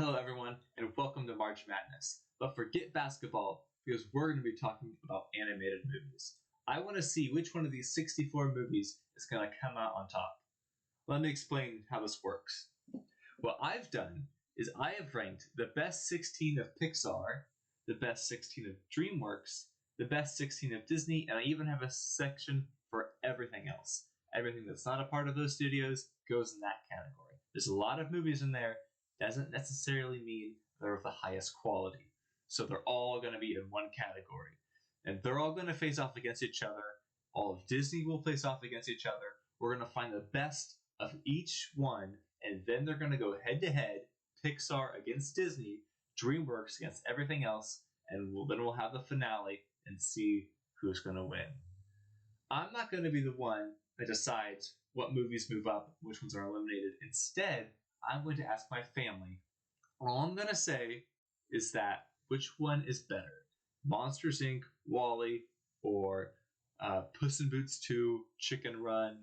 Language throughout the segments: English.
Hello, everyone, and welcome to March Madness. But forget basketball because we're going to be talking about animated movies. I want to see which one of these 64 movies is going to come out on top. Let me explain how this works. What I've done is I have ranked the best 16 of Pixar, the best 16 of DreamWorks, the best 16 of Disney, and I even have a section for everything else. Everything that's not a part of those studios goes in that category. There's a lot of movies in there. Doesn't necessarily mean they're of the highest quality. So they're all going to be in one category. And they're all going to face off against each other. All of Disney will face off against each other. We're going to find the best of each one, and then they're going to go head to head, Pixar against Disney, DreamWorks against everything else, and then we'll have the finale and see who's going to win. I'm not going to be the one that decides what movies move up, which ones are eliminated. Instead, I'm going to ask my family. All I'm going to say is that which one is better, Monsters Inc., WALL-E, or Puss in Boots 2, Chicken Run,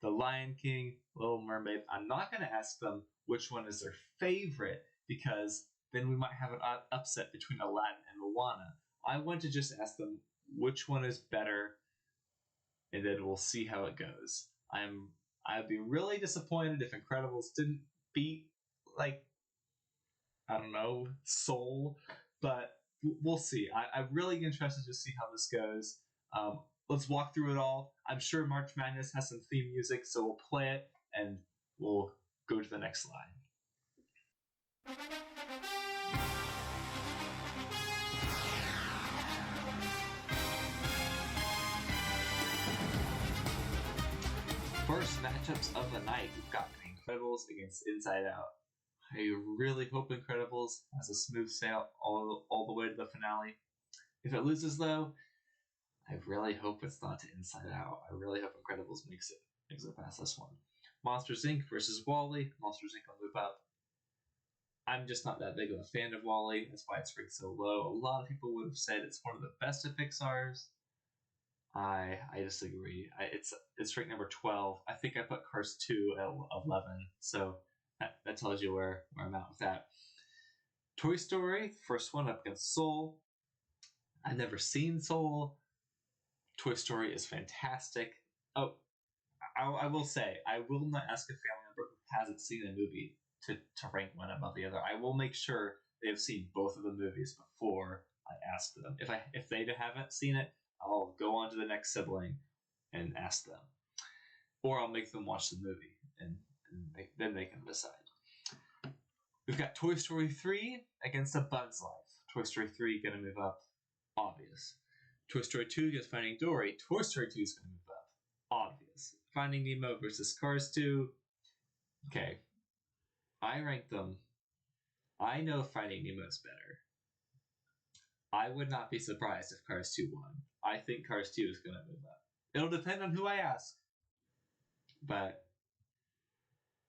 The Lion King, Little Mermaid. I'm not going to ask them which one is their favorite because then we might have an upset between Aladdin and Moana. I want to just ask them which one is better, and then we'll see how it goes. I'd be really disappointed if Incredibles didn't beat, like, I don't know, Soul, but we'll see. I'm really interested to see how this goes. Let's walk through it all. I'm sure March Madness has some theme music, so we'll play it and we'll go to the next slide. First matchups of the night, we've got Incredibles against Inside Out. I really hope Incredibles has a smooth sail all the way to the finale. If it loses, though, I really hope it's not to Inside Out. I really hope Incredibles makes it past this one. Monsters Inc. versus WALL-E. Monsters Inc. will move up. I'm just not that big of a fan of WALL-E. That's why it's ranked so low. A lot of people would have said it's one of the best of Pixar's. I disagree. It's ranked number 12. I think I put Cars 2 at 11. So that tells you where I'm at with that. Toy Story, first one up against Soul. I've never seen Soul. Toy Story is fantastic. Oh, I will say, I will not ask a family member who hasn't seen a movie to rank one above the other. I will make sure they have seen both of the movies before I ask them. If they haven't seen it, I'll go on to the next sibling and ask them. Or I'll make them watch the movie, and then they can decide. We've got Toy Story 3 against A Bug's Life. Toy Story 3 going to move up. Obvious. Toy Story 2 against Finding Dory. Toy Story 2 is going to move up. Obvious. Finding Nemo versus Cars 2. Okay. I ranked them. I know Finding Nemo is better. I would not be surprised if Cars 2 won. I think Cars 2 is going to move up. It'll depend on who I ask. But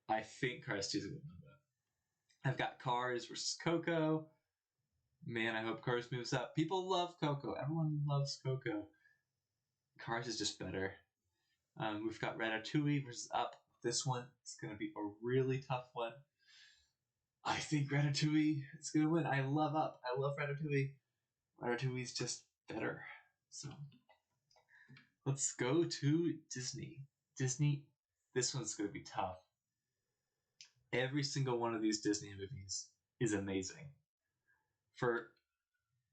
I think Cars 2 is going to move up. I've got Cars versus Coco. Man, I hope Cars moves up. People love Coco. Everyone loves Coco. Cars is just better. We've got Ratatouille versus Up. This one is going to be a really tough one. I think Ratatouille is going to win. I love Up. I love Ratatouille. Ratatouille's just better. So let's go to Disney. Disney, this one's going to be tough. Every single one of these Disney movies is amazing. For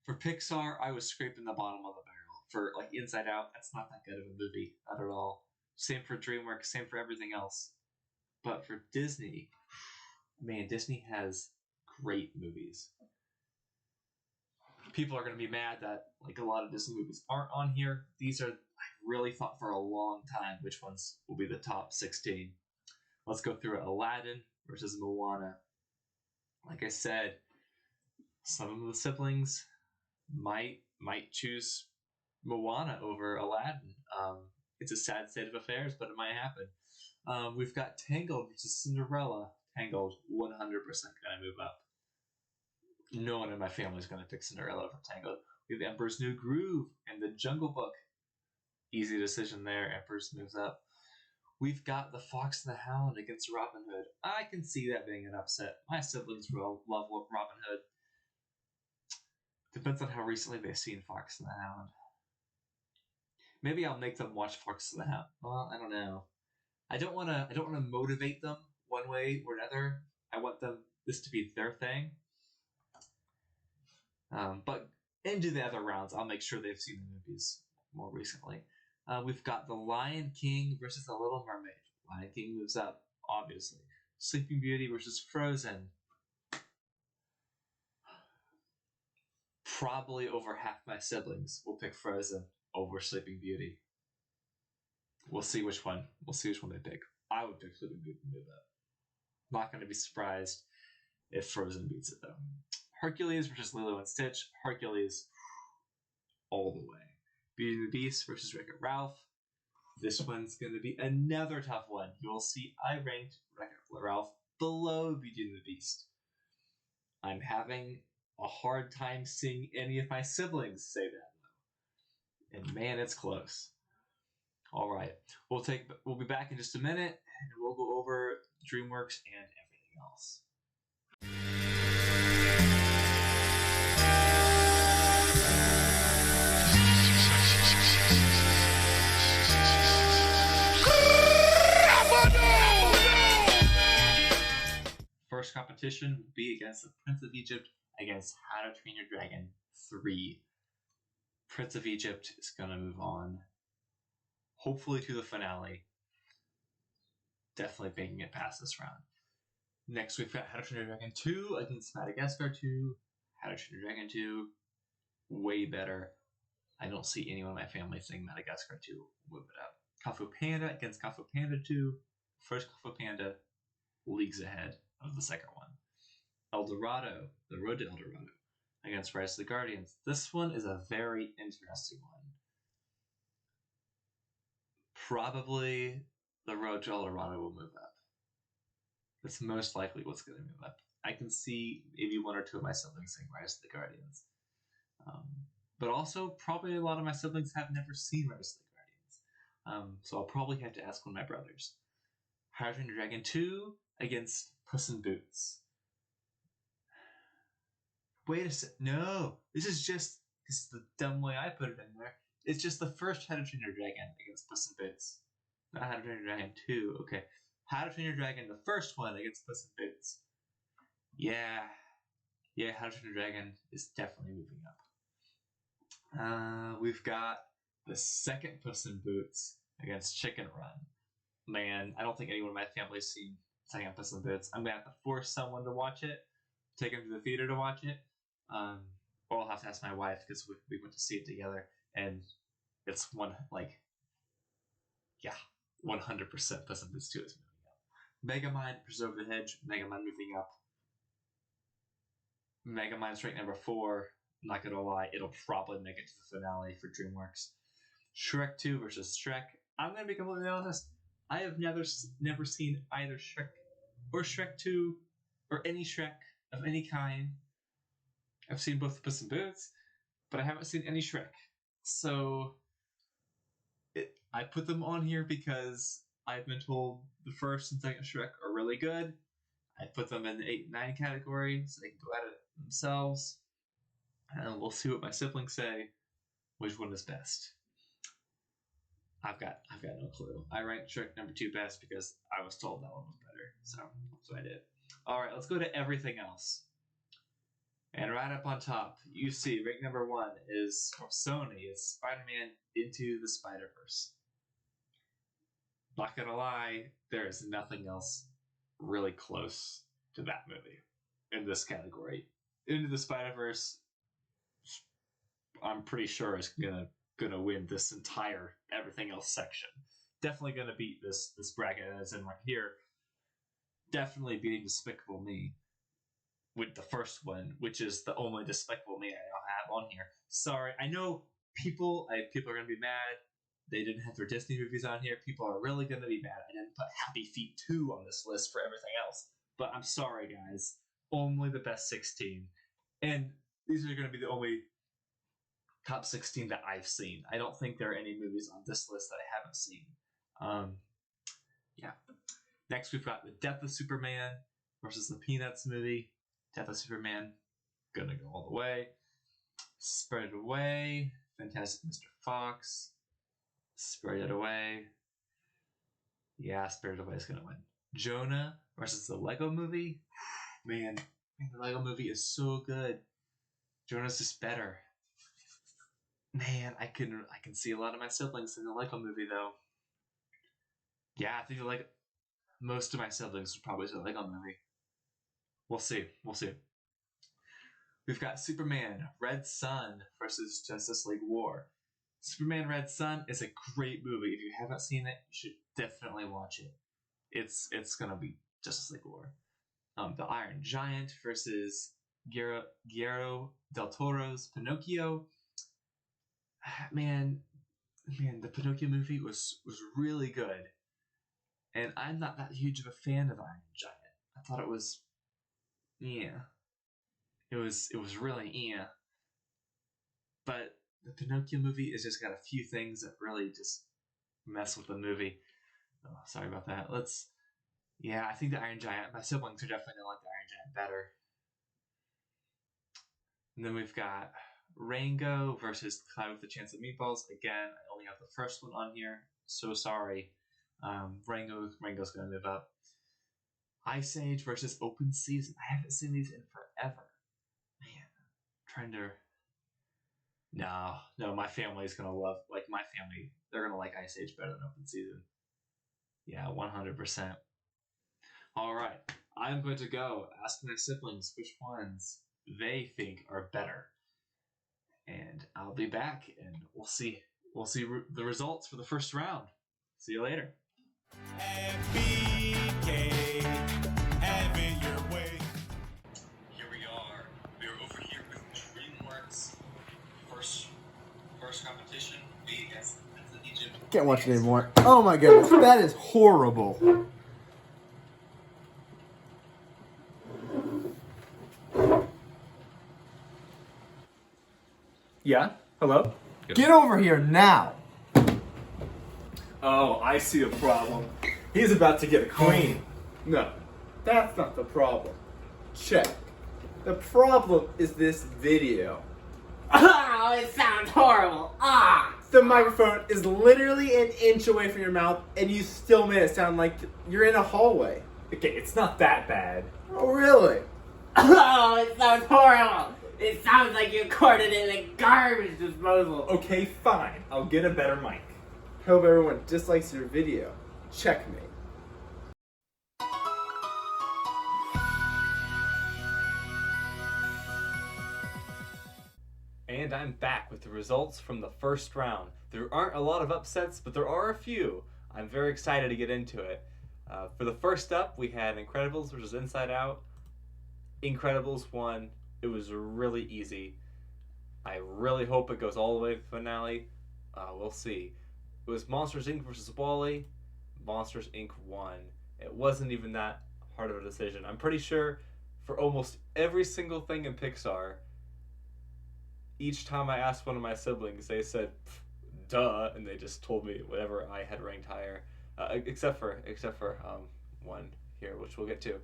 Pixar, I was scraping the bottom of the barrel. For like Inside Out, that's not that good of a movie, not at all. Same for DreamWorks, same for everything else. But for Disney, man, Disney has great movies. People are going to be mad that like a lot of Disney movies aren't on here. These are, I really thought for a long time which ones will be the top 16. Let's go through it. Aladdin versus Moana. Like I said, some of the siblings might choose Moana over Aladdin. It's a sad state of affairs, but it might happen. We've got Tangled versus Cinderella. Tangled 100% going to move up. No one in my family is going to pick Cinderella over Tangled. We have Emperor's New Groove and The Jungle Book. Easy decision there. Emperor's moves up. We've got The Fox and the Hound against Robin Hood. I can see that being an upset. My siblings will love Robin Hood. Depends on how recently they've seen Fox and the Hound. Maybe I'll make them watch Fox and the Hound. Well, I don't know. I don't want to motivate them one way or another. I want this to be their thing. But into the other rounds, I'll make sure they've seen the movies more recently. We've got The Lion King versus The Little Mermaid. Lion King moves up, obviously. Sleeping Beauty versus Frozen. Probably over half my siblings will pick Frozen over Sleeping Beauty. We'll see which one. We'll see which one they pick. I would pick Sleeping Beauty to move up. Not going to be surprised if Frozen beats it, though. Hercules versus Lilo and Stitch. Hercules all the way. Beauty and the Beast versus Wreck-It Ralph. This one's going to be another tough one. You will see I ranked Wreck-It Ralph below Beauty and the Beast. I'm having a hard time seeing any of my siblings say that, though. And man, it's close. All right. We'll be back in just a minute, and we'll go over DreamWorks and everything else. First competition will be against The Prince of Egypt against How to Train Your Dragon 3. Prince of Egypt is going to move on, hopefully to the finale. Definitely making it past this round. Next, we've got How to Train Your Dragon 2 against Madagascar 2. How to Train Your Dragon 2, way better. I don't see anyone in my family saying Madagascar 2 will move it up. Kung Fu Panda against Kung Fu Panda 2. First Kung Fu Panda, leagues ahead of the second one. El Dorado, The Road to El Dorado, against Rise of the Guardians. This one is a very interesting one. Probably The Road to El Dorado will move up. That's most likely what's going to move up. I can see maybe one or two of my siblings saying Rise of the Guardians. But also, probably a lot of my siblings have never seen Rise of the Guardians. So I'll probably have to ask one of my brothers. How to Train Your Dragon 2 against Puss in Boots. Wait a sec. No, this is the dumb way I put it in there. It's just the first How to Train Your Dragon against Puss in Boots. Not How to Train Your Dragon 2. Okay. How to Train Your Dragon, the first one against Puss in Boots. Yeah, How to Train Your Dragon is definitely moving up. We've got the second Puss in Boots against Chicken Run. Man, I don't think anyone in my family's seen second Puss in Boots. I'm going to have to force someone to watch it, take them to the theater to watch it. Or I'll have to ask my wife because we went to see it together, and it's 100% Puss in Boots 2 is moving up. Megamind, Preserve the Hedge, Megamind moving up. Megamind's ranked number 4. I'm not gonna lie, it'll probably make it to the finale for DreamWorks. Shrek 2 versus Shrek. I'm gonna be completely honest. I have never seen either Shrek or Shrek 2 or any Shrek of any kind. I've seen both Puss in Boots, but I haven't seen any Shrek. So I put them on here because I've been told the first and second Shrek are really good. I put them in the 8 and 9 category so they can go at it themselves. And we'll see what my siblings say, which one is best. I've got no clue. I ranked Shrek number 2 best because I was told that one was better. So that's what I did. Alright, let's go to everything else. And right up on top, you see rank number 1 is from Sony. It's Spider-Man Into the Spider-Verse. Not gonna lie, there is nothing else really close to that movie in this category. Into the Spider-Verse, I'm pretty sure is gonna win this entire everything else section. Definitely gonna beat this bracket that's in right here. Definitely beating Despicable Me with the first one, which is the only Despicable Me I have on here. Sorry, I know people are gonna be mad. They didn't have their Disney movies on here. People are really gonna be mad. I didn't put Happy Feet 2 on this list for everything else. But I'm sorry, guys. Only the best 16. And these are gonna be the only top 16 that I've seen. I don't think there are any movies on this list that I haven't seen. Yeah. Next, we've got The Death of Superman versus the Peanuts movie. Death of Superman, gonna go all the way. Spirited Away, Fantastic Mr. Fox, Spirited Away. Yeah, Spirited Away is gonna win. Jonah versus the Lego Movie. Man, the Lego Movie is so good. Jonah's just better. Man, I can see a lot of my siblings in the Lego Movie though. Yeah, I think most of my siblings would probably say the Lego Movie. We'll see. We've got Superman Red Son versus Justice League War. Superman Red Son is a great movie. If you haven't seen it, you should definitely watch it. It's gonna be Justice League War. The Iron Giant versus Guillermo del Toro's Pinocchio. Man, the Pinocchio movie was really good, and I'm not that huge of a fan of Iron Giant. I thought it was, yeah, it was really but the Pinocchio movie has just got a few things that really just mess with the movie. Oh, sorry about that. I think the Iron Giant. My siblings are definitely gonna like the Iron Giant better. And then we've got Rango versus Cloud with a Chance of Meatballs. Again, I only have the first one on here. So sorry. Rango's gonna move up. Ice Age versus Open Season. I haven't seen these in forever. Man, I'm trying to. No, my family's gonna love. Like my family, they're gonna like Ice Age better than Open Season. Yeah, 100%. All right, I'm going to go ask my siblings which ones they think are better, and I'll be back, and we'll see the results for the first round. See you later. FBK, have it your way. Here we are. We are over here with DreamWorks. First competition. We against Egypt. Can't watch it anymore. Oh my goodness, that is horrible. Yeah? Hello? Get over here now. Oh, I see a problem. He's about to get a queen. No, that's not the problem. Check. The problem is this video. Oh, it sounds horrible. Ah! The microphone is literally an inch away from your mouth, and you still made it sound like you're in a hallway. Okay, it's not that bad. Oh, really? Oh, it sounds horrible. It sounds like you recorded in a garbage disposal. Okay, fine. I'll get a better mic. Hope everyone dislikes your video. Checkmate. And I'm back with the results from the first round. There aren't a lot of upsets, but there are a few. I'm very excited to get into it. For the first up, we had Incredibles versus Inside Out. Incredibles won. It was really easy. I really hope it goes all the way to the finale. We'll see. It was Monsters, Inc. versus WALL-E. Monsters, Inc. won. It wasn't even that hard of a decision. I'm pretty sure for almost every single thing in Pixar, each time I asked one of my siblings, they said, duh, and they just told me whatever I had ranked higher. Except for one here, which we'll get to.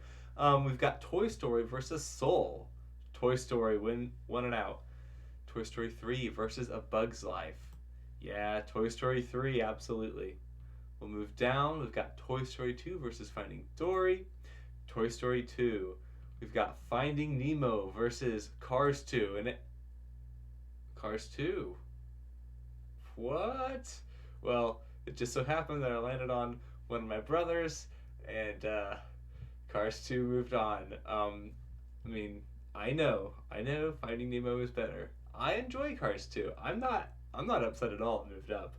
We've got Toy Story versus Soul. Toy Story won it out. Toy Story 3 versus A Bug's Life. Yeah, Toy Story 3, absolutely. We'll move down. We've got Toy Story 2 versus Finding Dory. Toy Story 2. We've got Finding Nemo versus Cars 2. And Cars 2. What? Well, it just so happened that I landed on one of my brothers, and Cars 2 moved on. I know Finding Nemo is better. I enjoy Cars 2. I'm not upset at all it moved up.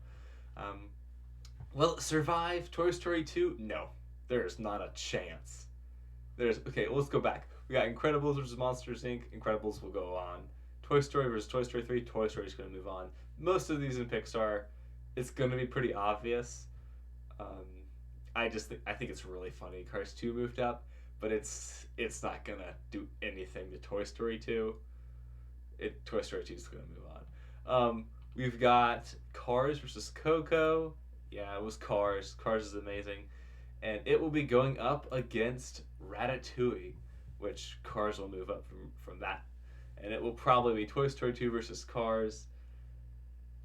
Will it survive Toy Story 2? No. There's not a chance. Okay, let's go back. We got Incredibles versus Monsters, Inc. Incredibles will go on. Toy Story versus Toy Story 3. Toy Story's going to move on. Most of these in Pixar, it's going to be pretty obvious. I think it's really funny. Cars 2 moved up, but it's not going to do anything to Toy Story 2. Toy Story 2 is going to move on. We've got Cars versus Coco. Yeah, it was Cars. Cars is amazing. and it will be going up against Ratatouille, which Cars will move up from that. And it will probably be Toy Story 2 versus Cars.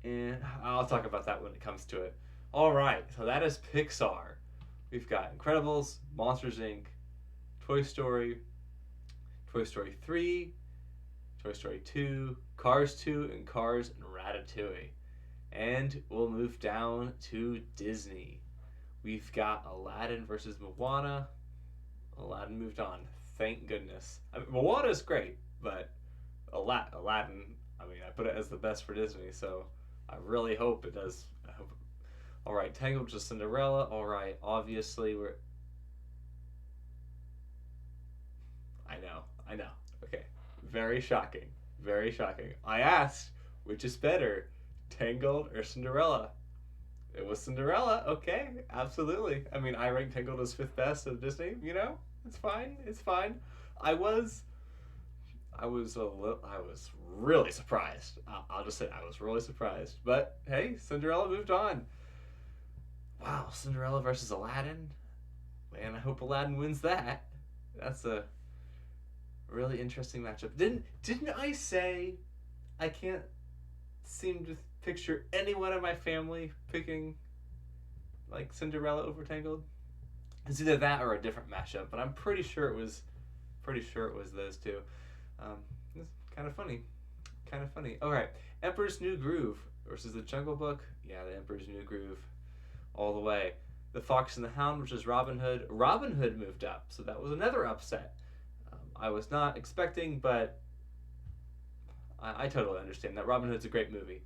And I'll talk about that when it comes to it. Alright, so that is Pixar. We've got Incredibles, Monsters Inc., Toy Story 3, Toy Story 2, Cars 2, and Cars and Ratatouille. And we'll move down to Disney. We've got Aladdin versus Moana. Aladdin moved on. Thank goodness. I mean, Moana is great, but Aladdin, I mean, I put it as the best for Disney, so I really hope it does. All right, Tangled versus Cinderella. All right, obviously we're. I know. Okay, very shocking. Very shocking. I asked, which is better, Tangled or Cinderella? It was Cinderella. Okay, absolutely. I mean, I rank Tangled as 5th best of Disney. You know, it's fine. It's fine. I was really surprised. I'll just say I was really surprised. But hey, Cinderella moved on. Wow, Cinderella versus Aladdin. Man, I hope Aladdin wins that. That's a really interesting matchup. Didn't I say I can't seem to picture anyone in my family picking like Cinderella over Tangled? It's either that or a different matchup, but I'm pretty sure it was those two. It's kind of funny. All right, Emperor's New Groove versus The Jungle Book. Yeah, the Emperor's New Groove, all the way. The Fox and the Hound versus Robin Hood. Robin Hood moved up, so that was another upset. I was not expecting, but I totally understand that. Robin Hood's a great movie.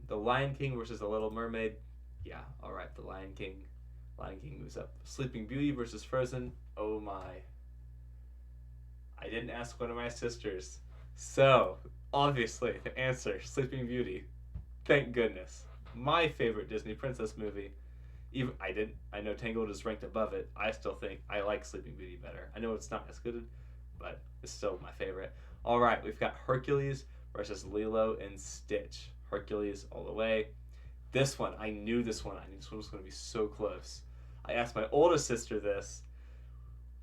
The Lion King versus The Little Mermaid. Yeah, all right, the Lion King. Lion King moves up. Sleeping Beauty versus Frozen. Oh my. I didn't ask one of my sisters. So, obviously, the answer, Sleeping Beauty. Thank goodness. My favorite Disney princess movie. I know Tangled is ranked above it. I still think I like Sleeping Beauty better. I know it's not as good, but it's still my favorite. All right, we've got Hercules versus Lilo and Stitch. Hercules all the way. This one, I knew this one was going to be so close. I asked my oldest sister this.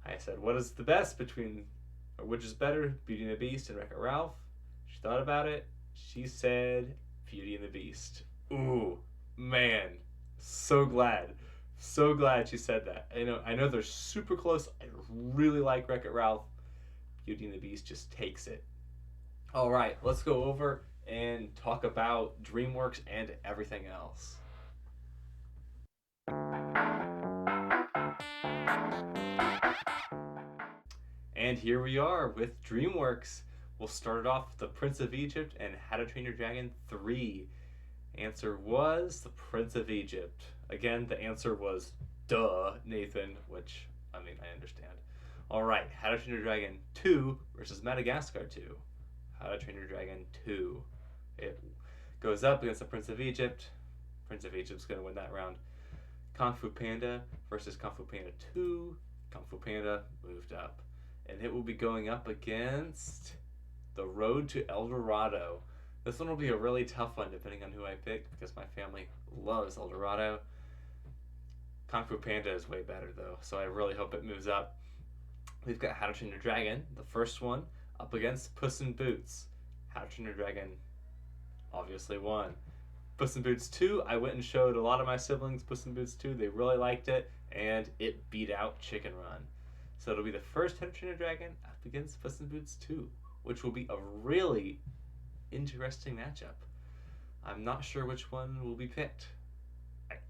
I said, what is the best between, or which is better, Beauty and the Beast and Wreck-It Ralph? She thought about it. She said Beauty and the Beast. Ooh, man. So glad she said that. I know they're super close. I really like Wreck-It Ralph. Beauty and the Beast just takes it. All right, let's go over and talk about DreamWorks and everything else. And here we are with DreamWorks. We'll start it off with The Prince of Egypt and How to Train Your Dragon 3. Answer was The Prince of Egypt. Again, the answer was duh, Nathan, which, I mean, I understand. All right, How to Train Your Dragon 2 versus Madagascar 2. How to Train Your Dragon 2. It goes up against The Prince of Egypt. Prince of Egypt's going to win that round. Kung Fu Panda versus Kung Fu Panda 2. Kung Fu Panda moved up. And it will be going up against The Road to El Dorado. This one will be a really tough one depending on who I pick because my family loves El Dorado. Kung Fu Panda is way better though, so I really hope it moves up. We've got How to Train Your Dragon, the first one, up against Puss in Boots. How to Train Your Dragon obviously won. Puss in Boots 2, I went and showed a lot of my siblings Puss in Boots 2. They really liked it, and it beat out Chicken Run. So it'll be the first How to Train Your Dragon up against Puss in Boots 2, which will be a really interesting matchup. I'm not sure which one will be picked.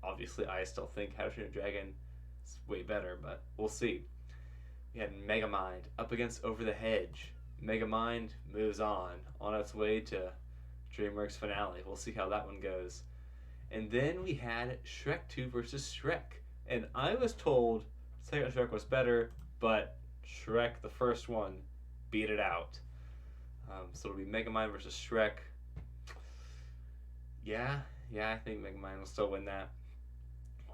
Obviously, I still think How to Train Your Dragon is way better, but we'll see. We had Megamind up against Over the Hedge. Megamind moves on its way to DreamWorks finale. We'll see how that one goes. And then we had Shrek 2 versus Shrek. And I was told second Shrek was better, but Shrek, the first one, beat it out. So it'll be Megamind versus Shrek. Yeah, I think Megamind will still win that.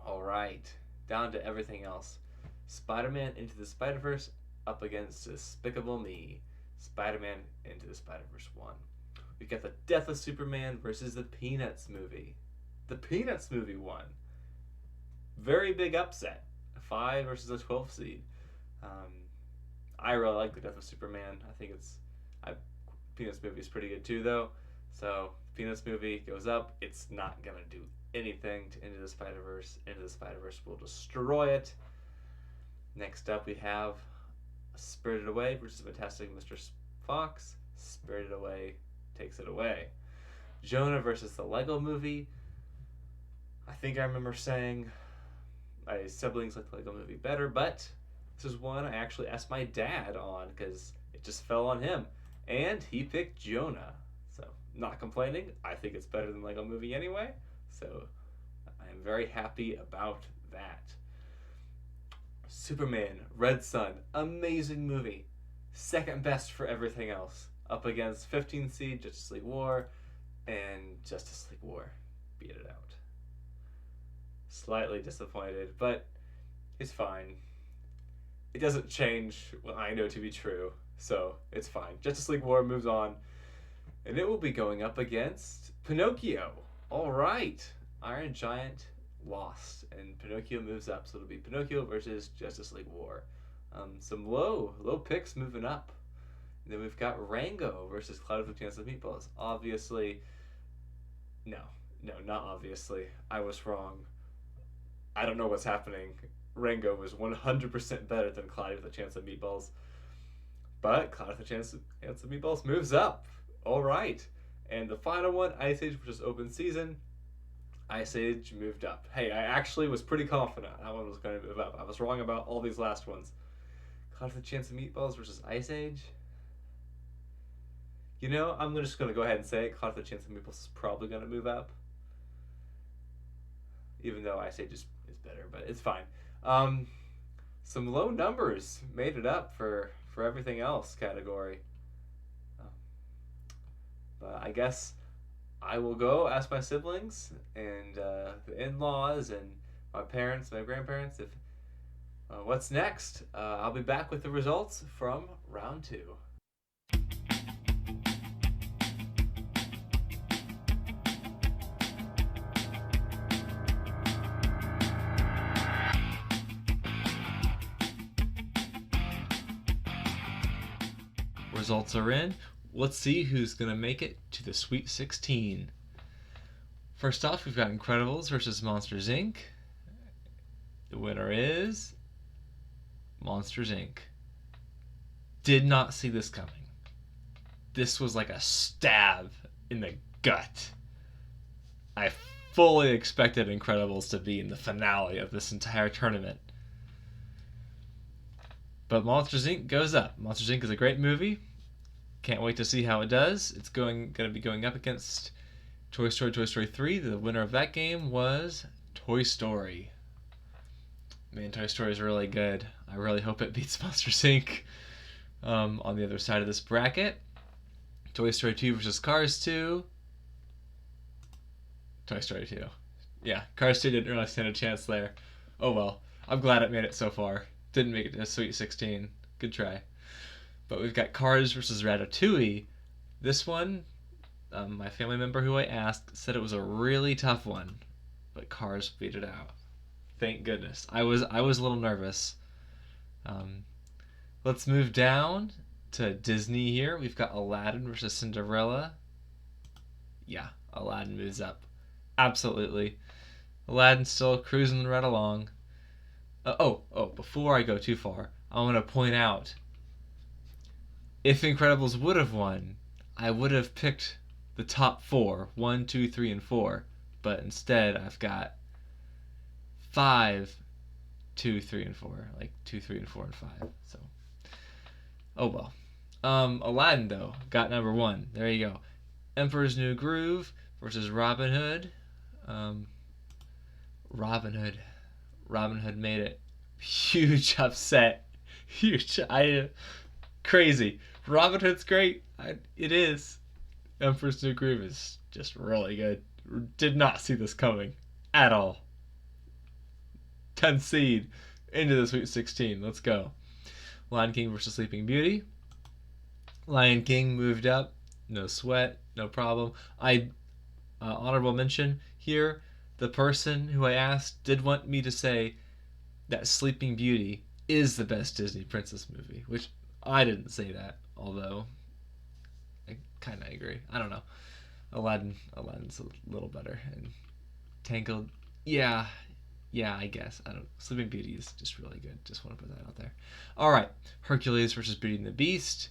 All right, down to everything else. Spider-Man Into the Spider-Verse up against Despicable Me. Spider-Man Into the Spider-Verse 1. We've got The Death of Superman versus the Peanuts movie. The Peanuts movie won. Very big upset 5 versus a 12th seed. I really like The Death of Superman. I think Peanuts movie is pretty good too, though. So Peanuts movie goes up. It's not gonna do anything to Into the Spider-Verse. Into the Spider-Verse will destroy it. Next up, we have Spirited Away versus Fantastic Mr. Fox. Spirited Away takes it away. Jonah versus the Lego Movie. I think I remember saying my siblings like the Lego Movie better, but this is one I actually asked my dad on because it just fell on him. And he picked Jonah. So, not complaining. I think it's better than Lego Movie anyway. So, I am very happy about that. Superman, Red Sun, amazing movie. Second best for everything else. Up against 15th seed, Justice League War, and Justice League War beat it out. Slightly disappointed, but it's fine. It doesn't change what I know to be true, so it's fine. Justice League War moves on, and it will be going up against Pinocchio. All right, Iron Giant lost, and Pinocchio moves up, so it'll be Pinocchio versus Justice League War. Some low picks moving up. And then we've got Rango versus Cloud with a Chance of Meatballs. Obviously, no, not obviously. I was wrong. I don't know what's happening. Rango was 100% better than Cloudy with a Chance of Meatballs. But Cloudy with a Chance of Meatballs moves up. All right. And the final one, Ice Age versus Open Season. Ice Age moved up. Hey, I actually was pretty confident that one was going to move up. I was wrong about all these last ones. Cloudy with a Chance of Meatballs versus Ice Age. You know, I'm just going to go ahead and say it. Cloudy with a Chance of Meatballs is probably going to move up. Even though Ice Age is better, but it's fine. Some low numbers made it up for everything else category. But I guess I will go ask my siblings and the in-laws and my parents, my grandparents, if what's next. I'll be back with the results from round 2. Results are in. Let's see who's going to make it to the Sweet 16. First off, we've got Incredibles versus Monsters, Inc. The winner is Monsters, Inc. Did not see this coming. This was like a stab in the gut. I fully expected Incredibles to be in the finale of this entire tournament. But Monsters, Inc. goes up. Monsters, Inc. is a great movie. Can't wait to see how it does. It's going to be going up against Toy Story 3. The winner of that game was Toy Story. Man, Toy Story is really good. I really hope it beats Monsters, Inc. On the other side of this bracket. Toy Story 2 versus Cars 2. Toy Story 2. Yeah, Cars 2 didn't really stand a chance there. Oh well. I'm glad it made it so far. Didn't make it to Sweet 16. Good try. But we've got Cars versus Ratatouille. This one, my family member who I asked said it was a really tough one, but Cars beat it out. Thank goodness. I was a little nervous. Let's move down to Disney here. We've got Aladdin versus Cinderella. Yeah, Aladdin moves up. Absolutely. Aladdin's still cruising right along. Before I go too far, I want to point out, if Incredibles would have won, I would have picked the top 4, 1, 2, 3, and 4. But instead, I've got 5, 2, 3, and 4. Like 2, 3, and 4, and 5. So, oh well. Aladdin, though, got number 1. There you go. Emperor's New Groove versus Robin Hood. Robin Hood made it. Huge upset. Huge. Crazy. Robin Hood's great. It is. Emperor's New Groove is just really good. Did not see this coming at all. 10th seed into the Sweet 16. Let's go. Lion King versus Sleeping Beauty. Lion King moved up. No sweat. No problem. Honorable mention here. The person who I asked did want me to say that Sleeping Beauty is the best Disney princess movie, which I didn't say that, although I kind of agree. I don't know. Aladdin's a little better, and Tangled, yeah, I guess. I don't. Sleeping Beauty is just really good. Just want to put that out there. All right, Hercules versus Beauty and the Beast.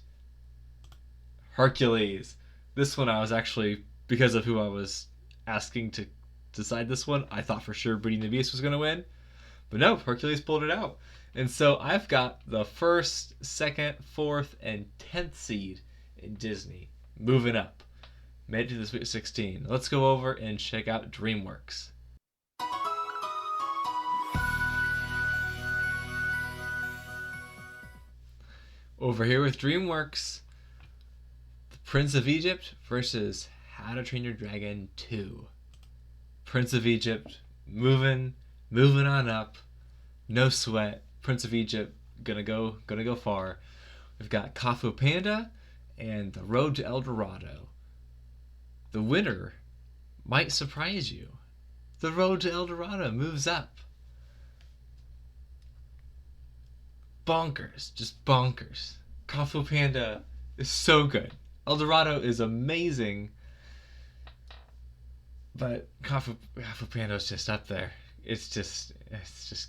Hercules. This one I was actually, because of who I was asking to decide this one, I thought for sure Beauty and the Beast was going to win. But no, Hercules pulled it out. And so I've got the 1st, 2nd, 4th, and 10th seed in Disney moving up. Made it to the Sweet 16. Let's go over and check out DreamWorks. Over here with DreamWorks, The Prince of Egypt versus How to Train Your Dragon 2. Prince of Egypt, moving on up, no sweat. Prince of Egypt gonna go far. We've got Kafu Panda and The Road to El Dorado. The winner might surprise you. The Road to El Dorado moves up. Bonkers, just bonkers. Kafu Panda is so good. El Dorado is amazing, but Kafu Panda is just up there. It's just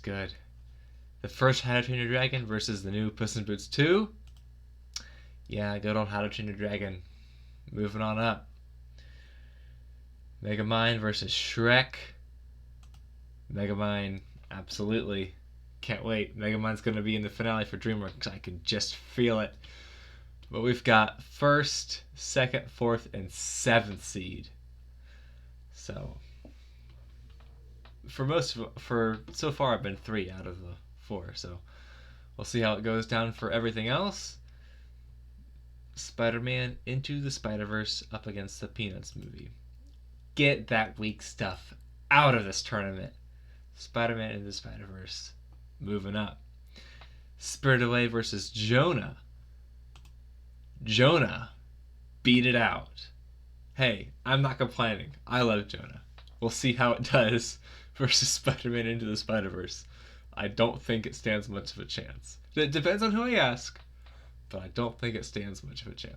good. The first How to Train Your Dragon versus the new Puss in Boots 2. Yeah, good old How to Train Your Dragon. Moving on up. Megamind versus Shrek. Megamind, absolutely. Can't wait. Megamind's going to be in the finale for DreamWorks. I can just feel it. But we've got 1st, 2nd, 4th, and 7th seed. So, for so far I've been 3 out of the 4. So, we'll see how it goes down for everything else. Spider-Man Into the Spider-Verse up against the Peanuts movie. Get that weak stuff out of this tournament. Spider-Man Into the Spider-Verse moving up. Spirited Away versus Jonah. Jonah beat it out. Hey, I'm not complaining. I love Jonah. We'll see how it does versus Spider-Man Into the Spider-Verse. I don't think it stands much of a chance. It depends on who I ask, but I don't think it stands much of a chance.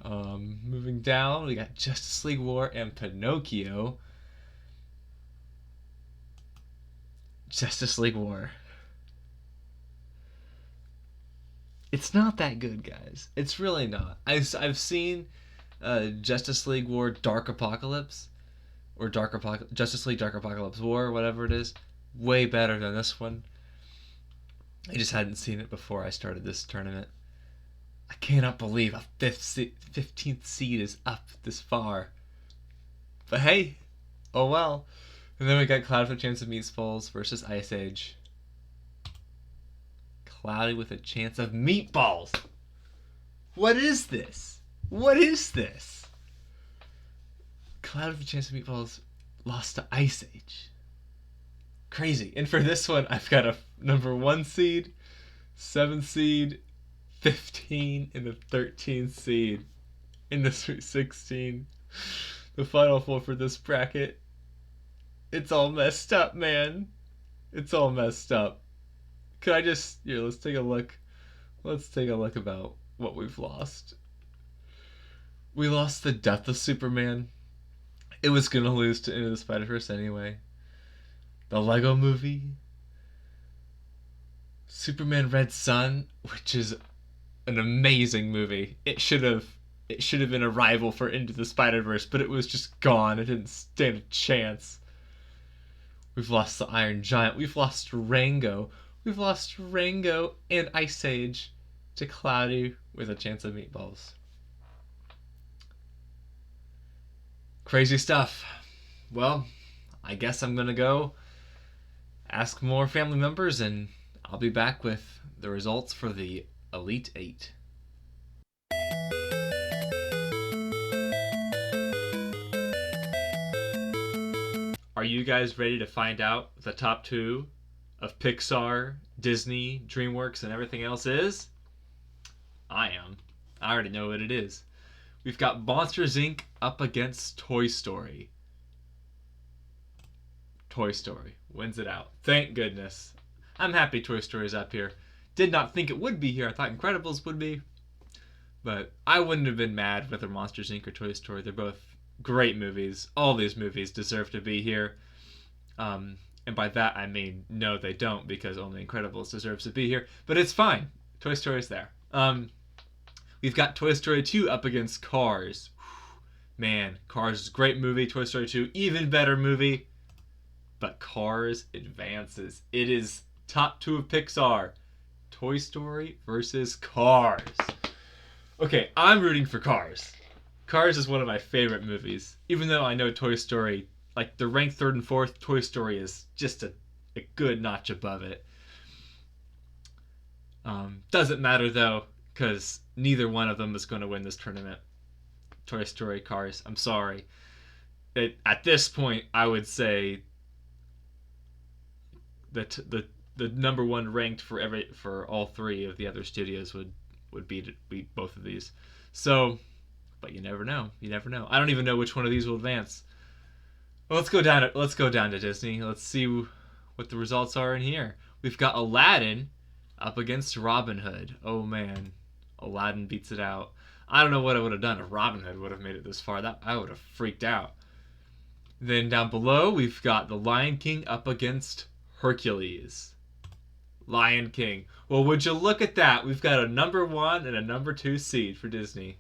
Moving down, we got Justice League War and Pinocchio. Justice League War. It's not that good, guys. It's really not. I've seen Justice League War Dark Apocalypse, or Justice League Dark Apocalypse War, whatever it is. Way better than this one. I just hadn't seen it before I started this tournament. I cannot believe a 15th seed is up this far. But hey, oh well. And then we got Cloud with a Chance of Meatballs versus Ice Age. Cloudy with a Chance of Meatballs. What is this? What is this? Cloud with a Chance of Meatballs lost to Ice Age. Crazy. And for this one, I've got a number 1 seed, 7 seed, 15, and a 13 seed in the Sweet 16. The final 4 for this bracket. It's all messed up, man. It's all messed up. Could I just... Here, let's take a look. Let's take a look about what we've lost. We lost the Death of Superman. It was going to lose to Into the Spider-Verse anyway. The Lego Movie. Superman Red Sun, which is an amazing movie. It should have been a rival for Into the Spider-Verse, but it was just gone. It didn't stand a chance. We've lost the Iron Giant. We've lost Rango. We've lost Rango and Ice Age to Cloudy with a Chance of Meatballs. Crazy stuff. Well, I guess I'm going to go ask more family members, and I'll be back with the results for the Elite 8. Are you guys ready to find out the top 2 of Pixar, Disney, DreamWorks, and everything else is? I am. I already know what it is. We've got Monsters, Inc. up against Toy Story. Toy Story wins it out. Thank goodness. I'm happy Toy Story is up here. Did not think it would be here. I thought Incredibles would be. But I wouldn't have been mad whether Monsters, Inc. or Toy Story. They're both great movies. All these movies deserve to be here. And by that I mean, no, they don't, because only Incredibles deserves to be here. But it's fine. Toy Story's there. We've got Toy Story 2 up against Cars. Man, Cars is a great movie. Toy Story 2, even better movie. But Cars advances. It is top 2 of Pixar. Toy Story versus Cars. Okay, I'm rooting for Cars. Cars is one of my favorite movies. Even though I know Toy Story, like, they're ranked 3rd and 4th, Toy Story is just a good notch above it. Doesn't matter, though, because neither one of them is going to win this tournament. Toy Story, Cars, I'm sorry. At this point, I would say that the number one ranked for all 3 of the other studios would beat both of these. So, but you never know. You never know. I don't even know which one of these will advance. Well, let's go down to Disney. Let's see what the results are in here. We've got Aladdin up against Robin Hood. Oh man, Aladdin beats it out. I don't know what I would have done if Robin Hood would have made it this far. I would have freaked out. Then down below, we've got The Lion King up against Hercules. Lion King. Well, would you look at that? We've got a number 1 and a number 2 seed for Disney.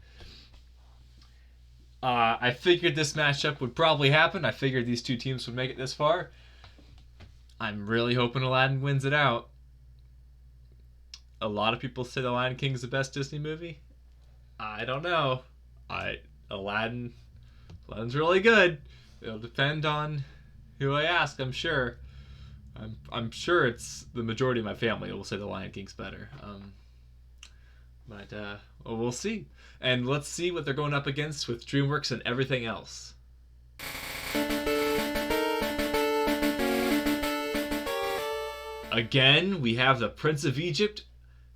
I figured this matchup would probably happen. I figured these 2 teams would make it this far. I'm really hoping Aladdin wins it out. A lot of people say The Lion King is the best Disney movie. I don't know. Aladdin's really good. It'll depend on who I ask, I'm sure. I'm sure it's the majority of my family will say The Lion King's better. But we'll see. And let's see what they're going up against with DreamWorks and everything else. Again, we have the Prince of Egypt,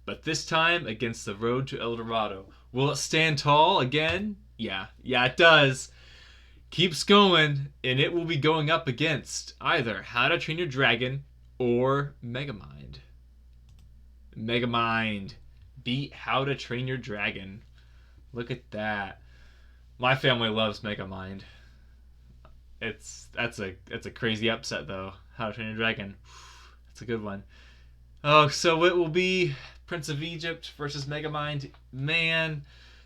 but this time against the Road to El Dorado. Will it stand tall again? Yeah, it does. Keeps going, and it will be going up against either How to Train Your Dragon or Megamind. Megamind beat How to Train Your Dragon. Look at that. My family loves Megamind. That's a crazy upset though. How to Train Your Dragon. That's a good one. Oh, so it will be Prince of Egypt versus Megamind. Man,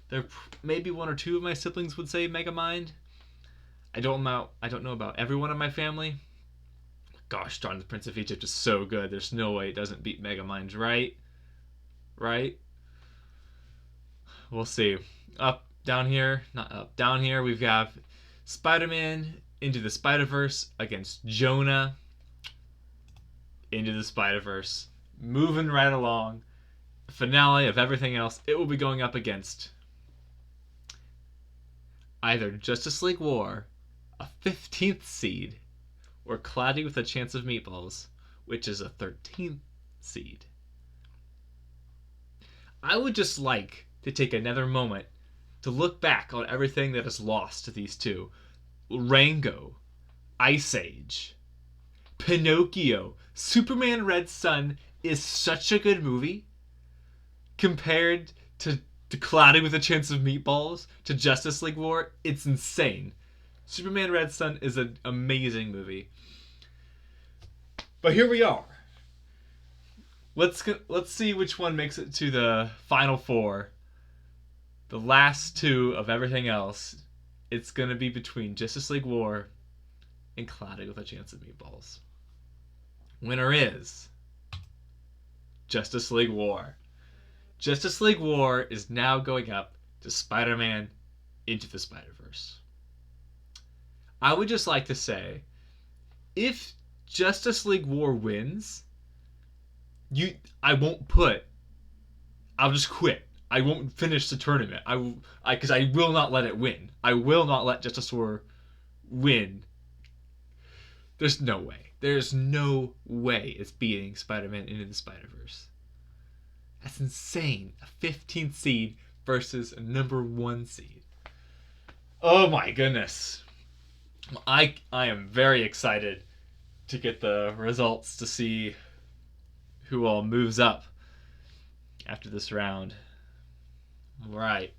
there maybe 1 or 2 of my siblings would say Megamind. I don't know about everyone in my family. Gosh darn, the Prince of Egypt is so good. There's no way it doesn't beat Megamind, right? Right? We'll see. Down here, we've got Spider-Man Into the Spider-Verse against Jonah. Into the Spider-Verse. Moving right along. Finale of everything else. It will be going up against either Justice League War, a 15th seed, or Cloudy with a Chance of Meatballs, which is a 13th seed. I would just like to take another moment to look back on everything that is lost to these 2. Rango, Ice Age, Pinocchio, Superman Red Sun is such a good movie compared to Cloudy with a Chance of Meatballs, to Justice League War. It's insane. Superman Red Sun is an amazing movie. But here we are. Let's see which one makes it to the final 4. The last 2 of everything else. It's going to be between Justice League War and Cloudy with a Chance of Meatballs. Winner is Justice League War. Justice League War is now going up to Spider-Man Into the Spider-Verse. I would just like to say, if Justice League War wins, I'll just quit. I won't finish the tournament. Because I will not let it win. I will not let Justice War win. There's no way. There's no way it's beating Spider-Man Into the Spider-Verse. That's insane. A 15th seed versus a number 1 seed. Oh my goodness. I am very excited to get the results to see who all moves up after this round. All right.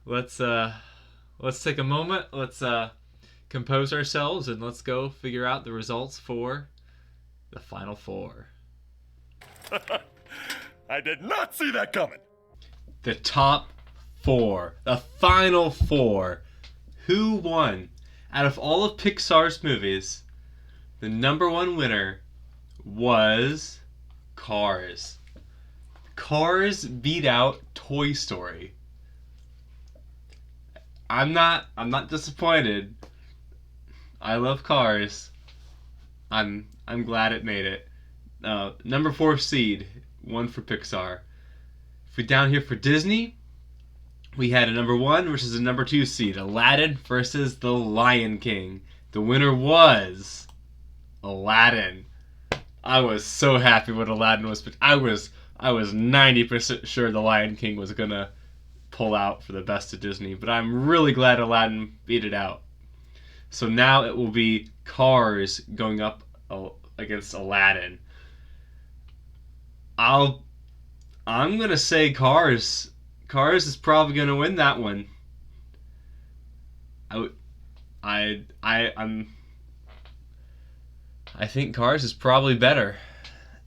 Let's take a moment. Let's compose ourselves and let's go figure out the results for the final four. I did not see that coming. The top four, the final four. Who won? Out of all of Pixar's movies, the number one winner was Cars. Cars beat out Toy Story. I'm not disappointed. I love Cars. I'm glad it made it. Number 4 seed, one for Pixar. If we down here for Disney, we had a number 1 versus a number 2 seed, Aladdin versus The Lion King. The winner was Aladdin. I was so happy when Aladdin was picked. I was 90% sure The Lion King was gonna pull out for the best of Disney, but I'm really glad Aladdin beat it out. So now it will be Cars going up against Aladdin. I'm gonna say Cars. Cars is probably gonna win that one. I think Cars is probably better.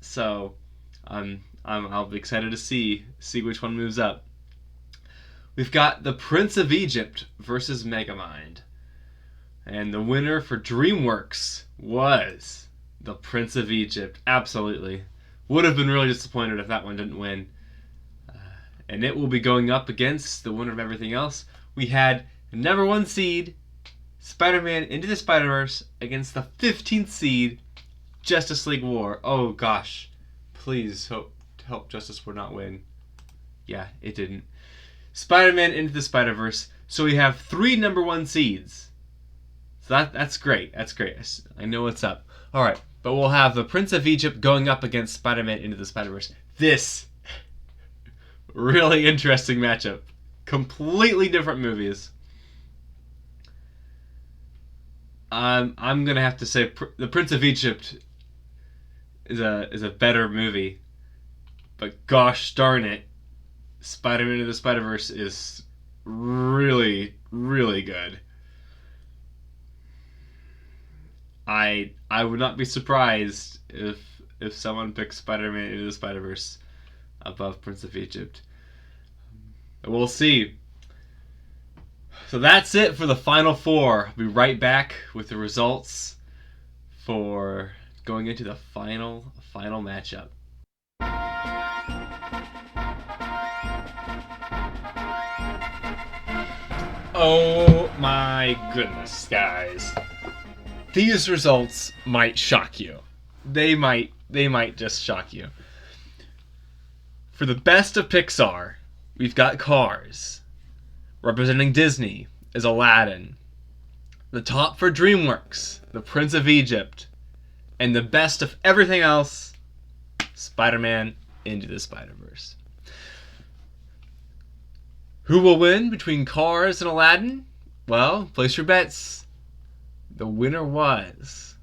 So I'll be excited to see which one moves up. We've got The Prince of Egypt versus Megamind. And the winner for DreamWorks was The Prince of Egypt. Absolutely. Would have been really disappointed if that one didn't win. And it will be going up against the winner of everything else. We had number 1 seed, Spider-Man Into the Spider-Verse, against the 15th seed, Justice League War. Oh gosh. Please help Justice War not win. Yeah, it didn't. Spider-Man Into the Spider-Verse. So we have 3 number 1 seeds. So that's great. That's great. I know what's up. Alright, but we'll have The Prince of Egypt going up against Spider-Man Into the Spider-Verse. This really interesting matchup. Completely different movies. I'm gonna have to say The Prince of Egypt is a better movie, but gosh darn it, Spider-Man Into the Spider-Verse is really, really good. I would not be surprised if someone picks Spider-Man Into the Spider-Verse above Prince of Egypt. We'll see. So that's it for the final four. I'll be right back with the results for going into the final matchup. Oh my goodness, guys. These results might shock you. They might just shock you. For the best of Pixar, we've got Cars. Representing Disney is Aladdin. The top for DreamWorks, The Prince of Egypt. And the best of everything else, Spider-Man Into the Spider-Verse. Who will win between Cars and Aladdin? Well, place your bets. The winner was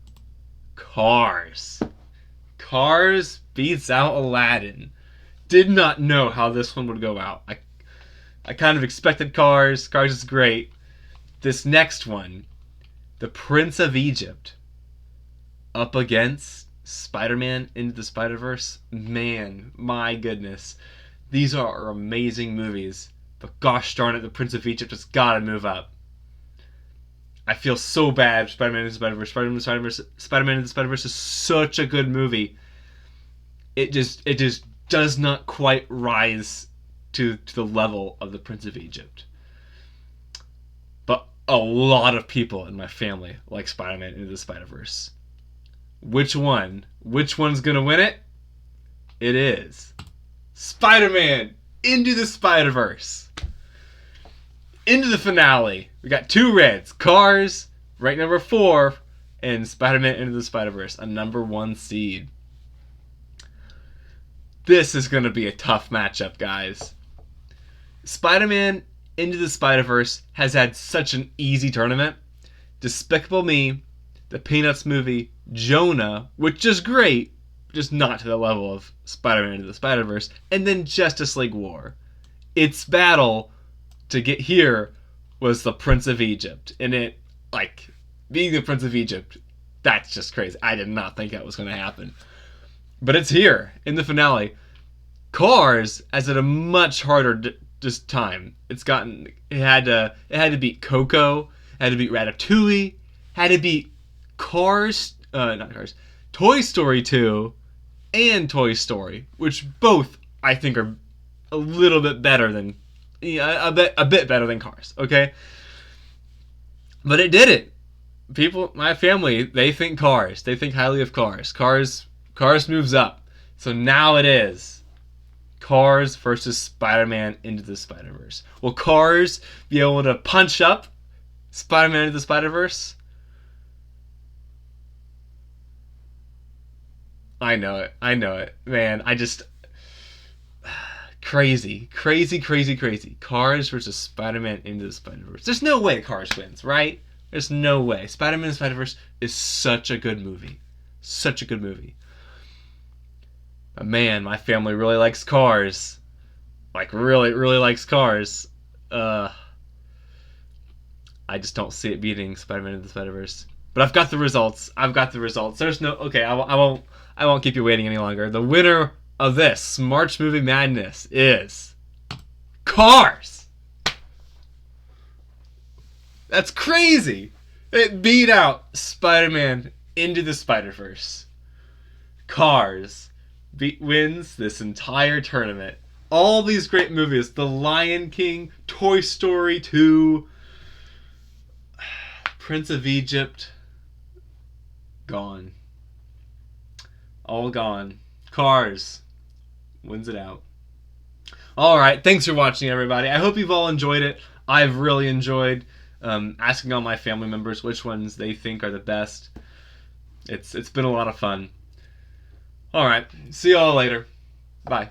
Cars. Cars beats out Aladdin. Did not know how this one would go out. I kind of expected Cars. Cars is great. This next one, The Prince of Egypt, up against Spider-Man Into the Spider-Verse. Man, my goodness. These are amazing movies. But gosh darn it, The Prince of Egypt has got to move up. I feel so bad for Spider-Man Into the Spider-Verse. Spider-Man Into the Spider-Verse is such a good movie. It just does not quite rise to the level of The Prince of Egypt. But a lot of people in my family like Spider-Man Into the Spider-Verse. Which one's gonna win it? It is Spider-Man Into the Spider-Verse. Into the finale. We got 2 reds. Cars, ranked number 4, and Spider-Man Into the Spider-Verse, a number 1 seed. This is going to be a tough matchup, guys. Spider-Man Into the Spider-Verse has had such an easy tournament. Despicable Me, the Peanuts movie, Jonah, which is great, just not to the level of Spider-Man Into the Spider-Verse. And then Justice League War. Its battle to get here was the Prince of Egypt. And it, like, being the Prince of Egypt, that's just crazy. I did not think that was going to happen. But it's here, in the finale. Cars has had a much harder just time. It had to beat Coco, had to beat Ratatouille, had to beat Toy Story 2 and Toy Story, which both I think are a little bit better than, a bit better than Cars, okay? But it did it. People, my family, they think Cars. They think highly of Cars. Cars moves up. So now it is Cars versus Spider-Man Into the Spider-Verse. Will Cars be able to punch up Spider-Man Into the Spider-Verse? I know it. Man, crazy. Cars versus Spider-Man Into the Spider-Verse. There's no way Cars wins, right? There's no way. Spider-Man Into the Spider-Verse is such a good movie. But man, my family really likes Cars. Like, really, really likes Cars. I just don't see it beating Spider-Man Into the Spider-Verse. But I've got the results. There's no... Okay, I won't keep you waiting any longer. The winner of this March Movie Madness is Cars. That's crazy. It beat out Spider-Man Into the Spider-Verse. Cars wins this entire tournament. All these great movies, The Lion King, Toy Story 2, Prince of Egypt, gone. All gone. Cars wins it out. Alright, thanks for watching, everybody. I hope you've all enjoyed it. I've really enjoyed asking all my family members which ones they think are the best. It's been a lot of fun. Alright, see you all later. Bye.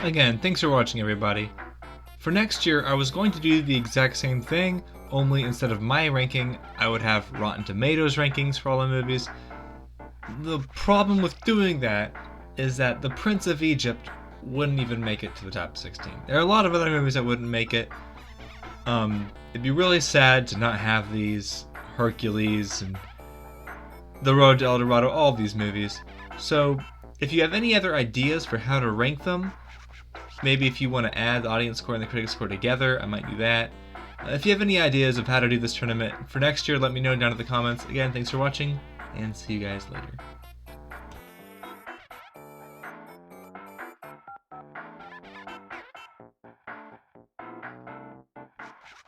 Again, thanks for watching, everybody. For next year, I was going to do the exact same thing, only instead of my ranking, I would have Rotten Tomatoes rankings for all the movies. The problem with doing that is that The Prince of Egypt wouldn't even make it to the top 16. There are a lot of other movies that wouldn't make it. It'd be really sad to not have these, Hercules and The Road to El Dorado, all of these movies. So, if you have any other ideas for how to rank them, maybe if you want to add the audience score and the critic score together, I might do that. If you have any ideas of how to do this tournament for next year, let me know down in the comments. Again, thanks for watching, and see you guys later.